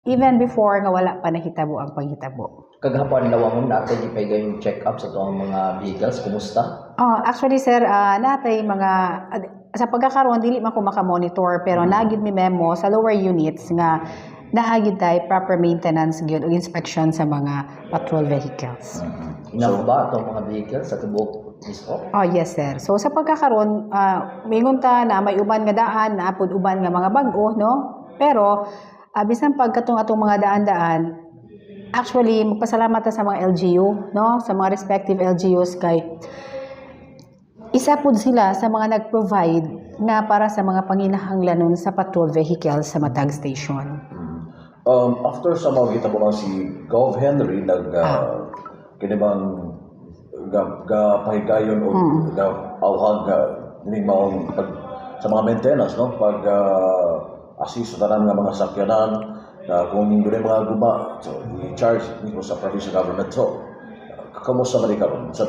even before nga wala pa nahitabo ang panghitabo. Kagahapon lawang natin ipay yung check-up sa tuwang mga vehicles, kumusta? Actually sir, natay mga sa pagkakaroon dili man ko makamonitor pero nagid mi memo sa lower units nga naagid tay proper maintenance gyud o inspection sa mga patrol vehicles. Enough ba itong mga vehicles sa tubok mismo? Yes sir. So sa pagkakaroon, mingon ta na may uban nga daan, naapod uban nga mga bag-o, no? Pero bisan pagkatong atong mga daan-daan, actually magpasalamat ta sa mga LGU, no? Sa mga respective LGUs kay isa pud sila sa mga nag-provide na para sa mga panginahanglanon sa patrol vehicles sa matag station. After sa mga kita mo si Gov Henry kinibang pahigayon o awhag dining maong sa mga maintenance, no, pag assist sa tanan nga mga sakyanan kung doon mga guma, so i-charge mismo sa provincial government. So kamusta man karon? Sa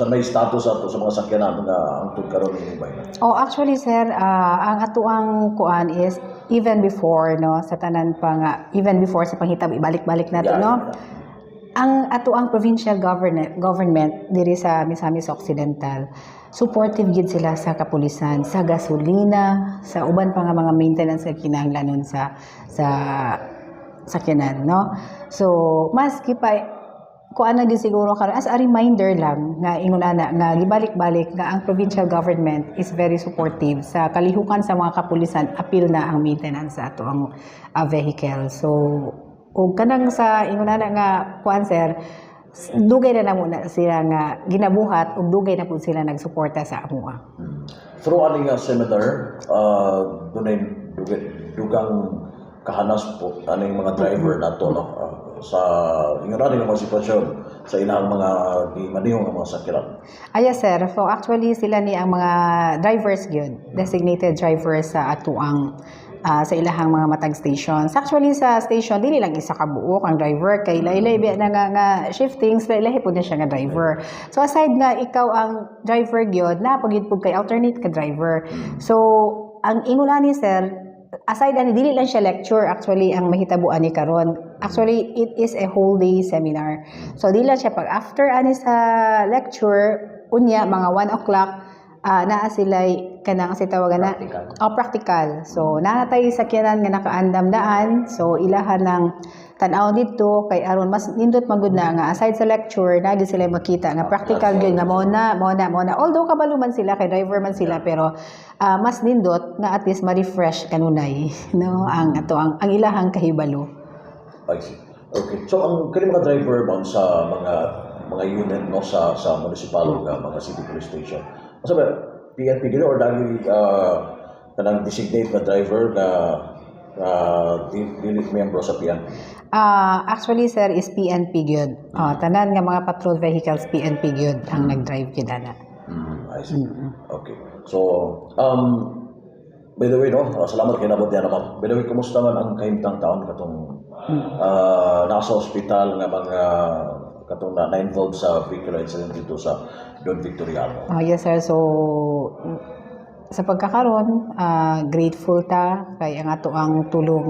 may status ato sa mga sakyanan nga angtod karon ini bay? Actually sir, ang atuang kuan is even before, no, sa tanan pa nga even before sa panghitabo ibalik-balik nato, no. Ang atuang provincial government diri sa Misamis Occidental, supportive gid sila sa kapulisan, sa gasolina, sa uban pa nga mga maintenance nga kinahanglanon sa sakyanan, no. So maski pa kuan na din siguro karon as a reminder lang nga ingon ana nga gibalik-balik nga ang provincial government is very supportive sa kalihukan sa mga kapulisan, apil na ang maintenance sa ato ang vehicle. So ug kanang sa ingon ana nga kuan sir, dugay na muna sila nga ginabuhat ug dugay na pud sila nagsuporta sa amoa. Through ani nga seminar, dunay dugang kahanas po aning mga driver nato, no, sa ingon ani nga mga sitwasyon sa ilang mga manihong nga mga sakyanan. Yes sir. So actually sila ni ang mga drivers gyud, designated drivers sa atuang sa ilahang mga matag stations. Actually sa station dili lang isa ka buok ang driver kay laylay biya na nga shiftings, laylay pud na siya nga driver. So aside nga ikaw ang driver gyud, napagid pud kay alternate ka driver. So ang ingon ani sir, aside ani dili lang siya lecture, actually ang mahitabuan ni karon. Actually it is a whole day seminar. So dili lang siya pag after ani sa lecture unya mga 1 o'clock naa sila kanang si tawagan na practical. So nanatay sakyanan nga nakaandam daan, so ilahan ng tan-aw dito kay aron mas nindot magud na nga aside sa lecture nagi sila makita nga practical gyud nga mo na although kabalo man sila kay driver man sila, pero mas nindot nga at least ma-refresh kanunay, no, ang ato ang ilahang kahibalo. I see. Okay. So ang kani mga driver man sa mga unit, no, sa municipal nga mga city police station, asa ba PNP gid or dali kanang designate na driver na unit member sa PNP? Actually sir is PNP gyud. Tanan nga mga patrol vehicles PNP gyud ang nag-drive gyud ana. I see. Okay. So by the way, no, salamat kay nabot yan naman. By the way, kumusta man ang kahimtang taon katong nasa ospital nga mga katong na-involved sa vehicular incident dito sa Don Victoriano? Yes sir, so sa pagkakaroon grateful ta kay ang ato ang tulong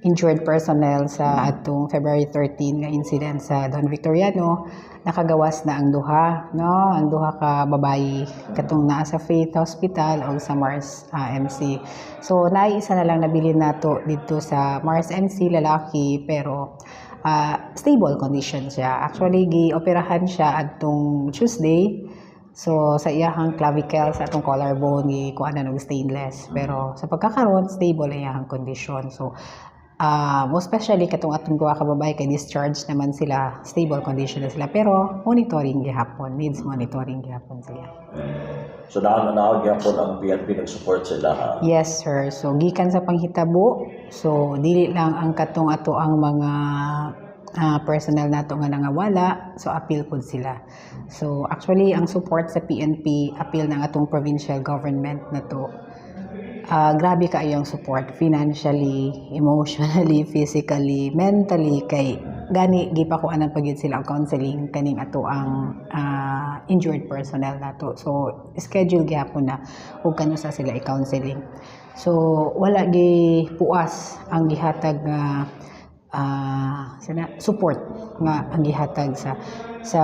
injured personnel sa atong February 13 nga incident sa Don Victoriano. Nakagawas na ang duha, no, ang duha ka babayi katong naa sa Faith Hospital o sa Mars MC. So naisa na lang nabilin nato dito sa Mars MC, lalaki, pero stable condition siya. Actually gi-operahan siya adtong Tuesday. So sa iyahang clavicle sa atong collarbone kuan na stainless, pero sa pagkakaroon stable ang iyahang condition. So most especially katong atong duha ka babae kay discharge naman sila, stable condition na sila, pero monitoring gihapon, needs monitoring gihapon sila. So naag gyapon ang PNP nag-support sa ilaha? Yes sir, so gikan sa panghitabo, so dili lang ang katong ato ang mga personnel nato nga nangawala, so appeal pud sila. So actually ang support sa PNP, appeal ng atong provincial government nato. Grabe kaayo ang support financially, emotionally, physically, mentally, kay gani gipakuanan pagyud sila ang counseling kaning ato ang injured personnel nato. So schedule gyapon na ug kanu sa sila i-counseling. So wala gi puas ang gihatag nga support nga ang gihatag sa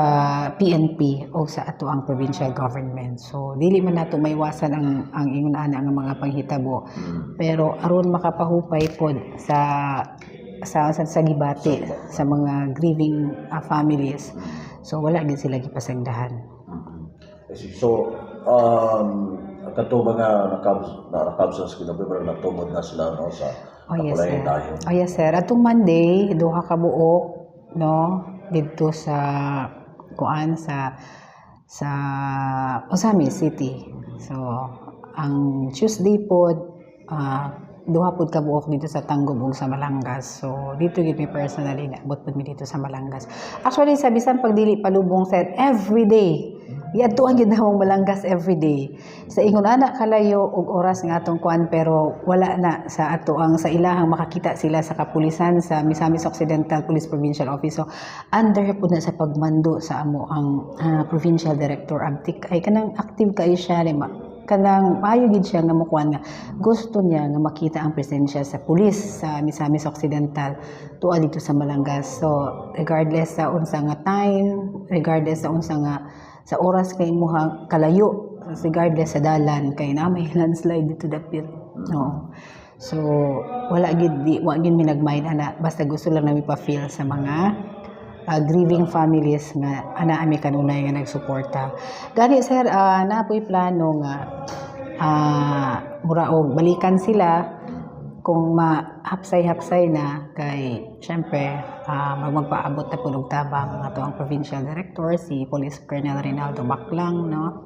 PNP o sa ato ang provincial government. So dili man nato maiwasan ang ingon ana nga mga panghitabo. Pero aron makapahupay pod sa gibati sa mga grieving families. So wala gid sila gipasagdahan. So, kato ba nga nakabsans kinabuhi na tumod na sila no, sa Yes sir. dayon. Yes sir. Atong Monday, duha ka buok no didto sa kuan sa Osamis City. So ang Tuesday pod duha pod ka buok dito sa Tanggob ug sa Malangas. So dito gid mi personally naabot pod mi dito sa Malangas. Actually sa bisan pag dili palubong sir, every day giadtuan gid namong Malangas every day. Sa ingon ana kalayo og oras nga atong kuan pero wala na sa ato ang sa ilahang makakita sila sa kapulisan sa Misamis Occidental Police Provincial Office. So under po na sa pagmando sa amo ang Provincial Director Abtik ay kanang active kay siya kanang maayo gid siya nga mokuan nga gusto niya nga makita ang presensya sa pulis sa Misamis Occidental tuwa dito sa Malangas. So regardless sa unsa nga time, regardless sa unsa nga sa oras kay imuha kalayo, regardless sa dalan kay na may landslide dito dapit. No. So wala gid mi nagmind ana basta gusto lang nami pa-feel sa mga grieving families nga ana ami kanunay nga nagsuporta. Gani sir, napoy plano nga mura og balikan sila kung mahapsay-hapsay na kay syempre magpaabot na punog tabang ato ang provincial director si Police Colonel Rinaldo Baclang no.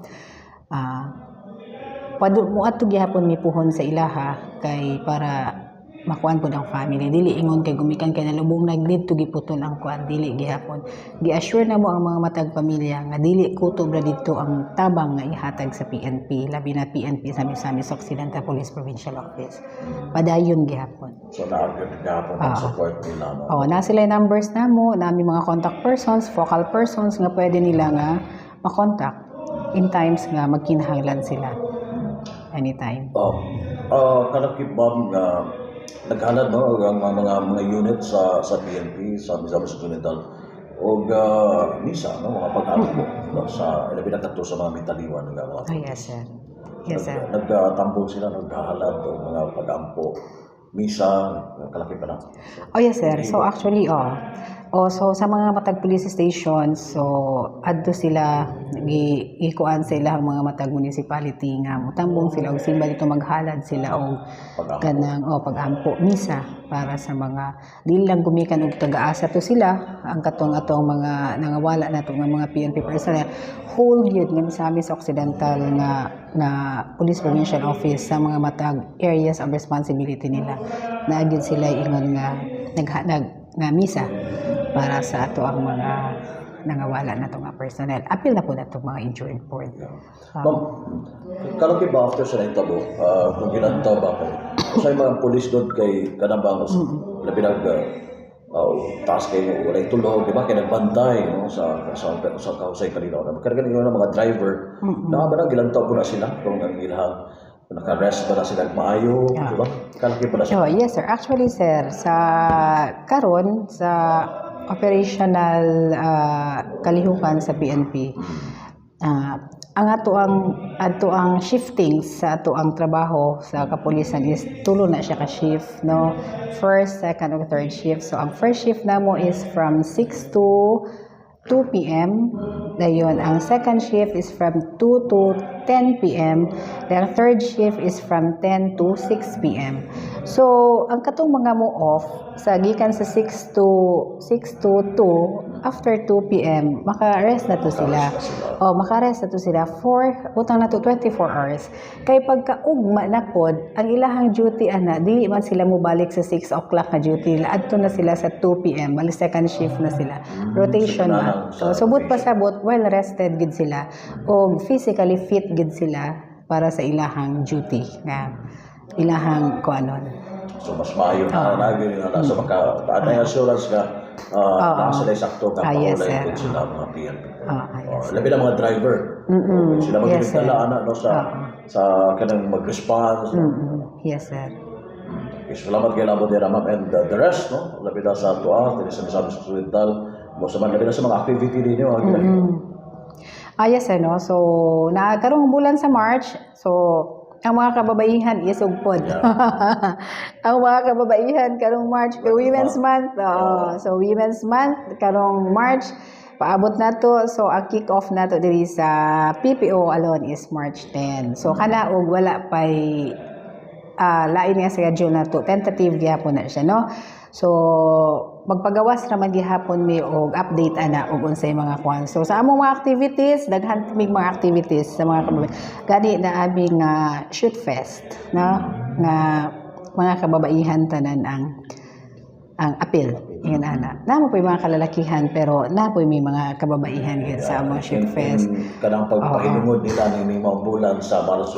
Mo ato gihapon mipuhon sa ilaha kay para makuan po ang family. Dili ingon kay gumikan kay nalubong nagdito giputol ang kuan, dili gihapon. Gi-assure na mo ang mga matag pamilya nga dili kutob ra dito ang tabang nga ihatag sa PNP, labi na PNP sa Misamis Occidental Police Provincial Office. Padayon gihapon. So naagad gihapon ang support nila no. Na sila numbers namo, nami mga contact persons, focal persons nga pwede nila nga makontak in times nga magkinahanglan sila. Anytime. Kalakip ba nga naghanad no ang mga unit sa PNP sa Misamis Occidental o misa no mga pag-ampo no, sa labi na kadto sa mga mitaliwan nga mga. Yes sir. Yes sir. Nagtambong sila naghahalad o mga pag-ampo misa kalakip pa na. Yes sir. So actually so sa mga matag police stations, so adto sila gikuan sa ilang mga matag municipality nga mutambong sila og simba dito maghalad sila og kanang pag-ampo misa para sa mga dili lang gumikan og taga-asa to sila ang atong mga nangawala nato nga mga PNP personnel whole yun nga Misamis Occidental nga Police Provincial Office sa mga matag areas of responsibility nila na gyud sila ingon nga nga misa para sa ato ang mga nangawala na itong mga personnel. Apil na po na itong mga injured po. Ma'am, kalaki ba after sa naitabo, kung ginantaw ba kayo? Sa mga police doon kay kanabang labi taas kayo, wala itulog, di ba? Kaya nagbantay no, sa kausay kanina. Kargan ng mga driver, na ba nang gilantaw po na sila kung ang ilang naka-rest ba na sila maayo, di ba? Kalaki ba na sila? Yes sir. Actually sir, sa karon sa operational kalihukan sa PNP, ang ato ang shifting sa ato ang trabaho sa kapulisan is tulo na siya ka shift no, first, second ug third shift. So ang first shift namo is from 6 to 2 p.m. Dayon ang second shift is from 2 to 10 p.m. The third shift is from 10 to 6 p.m. So ang katong mga mo off sa gikan sa 6 to 2 after 2 p.m. maka-rest na to sila. Maka-rest na to sila for utang na to 24 hours. Kay pagkaugma na pod ang ilahang duty ana dili man sila mobalik sa 6 o'clock na duty nila adto na sila sa 2 p.m. bali second shift na sila. Rotation na. So subot pa sabot well rested gid sila o physically fit gid sila para sa ilahang duty nga ilahang kuanon. So mas maayo na lagi na sa maka assurance nga sila sakto ka yes, paulay sir. sila mga PNP. Labi na mga driver. Okay, sila Yes, sir. magiging ana no sa kanang mag-response. Yes, sir. Okay, salamat kay Labo de Ramam and the rest, no? Labi na sa tuwa, dili sa Misamis Occidental, mo sa man labi na sa mga activity ninyo, ang ginagawa. Yes, ano. So, nagkaroong bulan sa March. So, ang mga kababaihan isugpod. Ang mga kababaihan karong March kay Women's Month. So, Women's Month karong March paabot na to. So, ang kick-off na to diri sa PPO alone is March 10. So, kana og wala pay lain nga schedule na to. Tentative gyapon na siya, no? So, magpagawas naman gihapon mi og update ana og unsay mga kwan. So, sa among mga activities, daghan mig mga activities sa mga kababaihan. Gani na aming shoot fest, no? Nga mga kababaihan tanan ang appeal. Ingon ana. Namo po mga kalalakihan pero na po may mga kababaihan gyud sa among shoot fest. Kanang pagpahinungod nila ni mga bulan sa Marso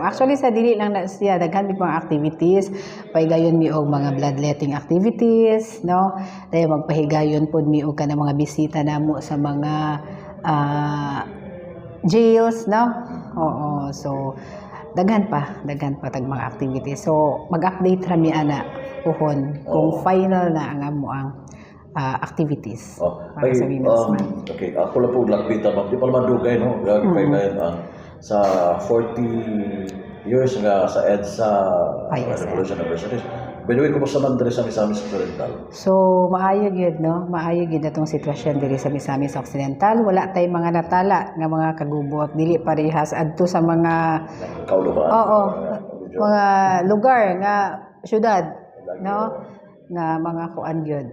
Actually sa dili lang na siya daghan mi mga activities, pahigayon mi og mga bloodletting activities, no? Dahil magpahigayon pod mi og kanang mga bisita namo sa mga jails, no? So daghan pa tag mga activities. So mag-update ra mi ana puhon kung final na ang amo ang activities para sa Women's Month. Okay, ako lang po lakbita, ma'am. Di pa naman dugay, no? Kaya sa 40 years nga sa EDSA Yes, Revolution Anniversary. By the way, kumusta man diri sa Misamis Occidental? So, maayo gyud, no? Maayo gyud atong sitwasyon diri sa Misamis Occidental. Wala tay mga natala nga mga kagubot, dili parehas adto sa mga Kauluban? mga lugar nga syudad, no? Nga mga kuan gyud.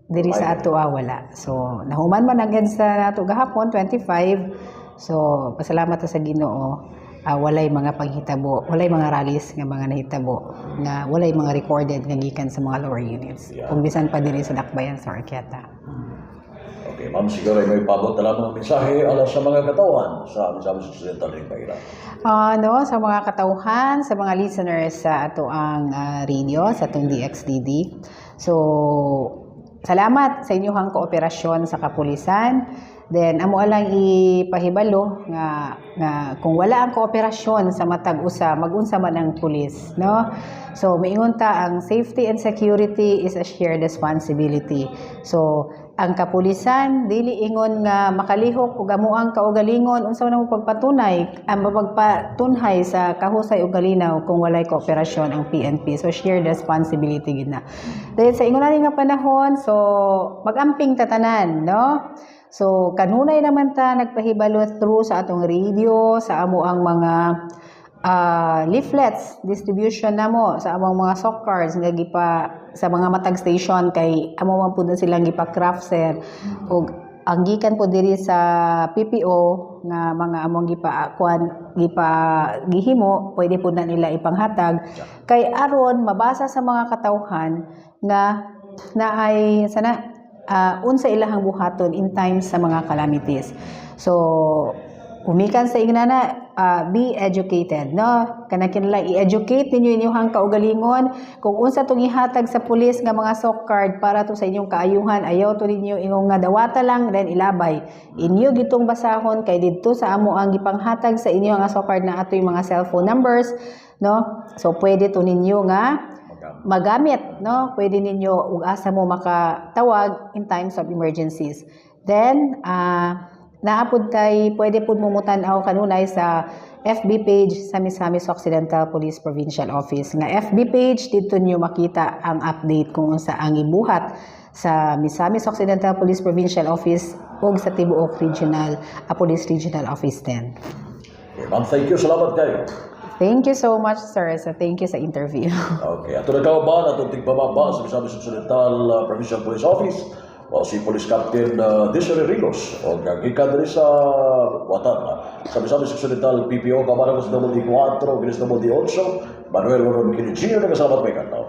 Diri sa ato wala. So, nahuman man agad sa nato gahapon 25. So, pasalamat ta sa Ginoo. Walay mga paghitabo, walay mga rallies nga mga nahitabo, nga walay mga recorded nga gikan sa mga lower units. Kung bisan pa diri sa Dakbayan sa Arqueta. Okay, ma'am, siguro ay may pabot na lang ng mensahe ala sa mga katawan sa Misamis Occidental rin Paira. Sa mga katauhan, sa mga listeners sa ato ang radio, sa atong DXDD. So, salamat sa inyong kooperasyon sa kapulisan. Then amo lang ipahibalo nga kung wala ang kooperasyon sa matag usa magunsa man ang pulis, no? So miingon ta ang safety and security is a shared responsibility. So ang kapulisan dili ingon nga makalihok ug amuang kaugalingon unsa man ang pagpatunay ang mapagpatunhay sa kahusay ug kalinaw kung walay kooperasyon ang PNP. So shared responsibility gid na. Dahil sa ingon ani nga panahon, so magamping tatanan, no? So, kanunay naman ta nagpahibalo through sa atong radio, sa amo ang mga leaflets, distribution namo, sa among mga sock cards, nga gipa sa mga matag station, kay amo man po na silang gipa-craft sir. O ang gikan po diri sa PPO, nga mga among gihimo, pwede po na nila ipanghatag. Kay aron, mabasa sa mga katawhan, nga naay sana, unsa ilahang buhaton in times sa mga calamities. So, umikan sa ingnana, be educated, no? Kana kinala i-educate ninyo inyong kaugalingon kung unsa tong ihatag sa pulis nga mga sock card para to sa inyong kaayuhan, ayaw to ninyo ingong nga dawata lang then ilabay. Inyo gitong basahon kay didto sa amo ang gipanghatag sa inyo nga sock card na atoy mga cellphone numbers, no? So pwede to ninyo nga magamit, no? Pwede ninyo ug asa mo makatawag in times of emergencies. Then naapod tay pwede pud mo mutan-aw kanunay sa FB page sa Misamis Occidental Police Provincial Office. Nga FB page dito nyo makita ang update kung unsa ang ibuhat sa Misamis Occidental Police Provincial Office ug sa Tibuok Regional Police Regional Office 10. Okay, ma'am, thank you. Salamat kayo. Thank you so much, sir. So thank you sa interview. Okay, ato na kauban atong tigbababa sa Misamis Occidental Provincial Police Office o si Police Captain Desiree Rilos o gikan diri sa Watan sa Misamis Occidental PPO kabarang sa WD4 Ginis WD8 Manuel Loron Kini Jr. Nagasabat may kataw.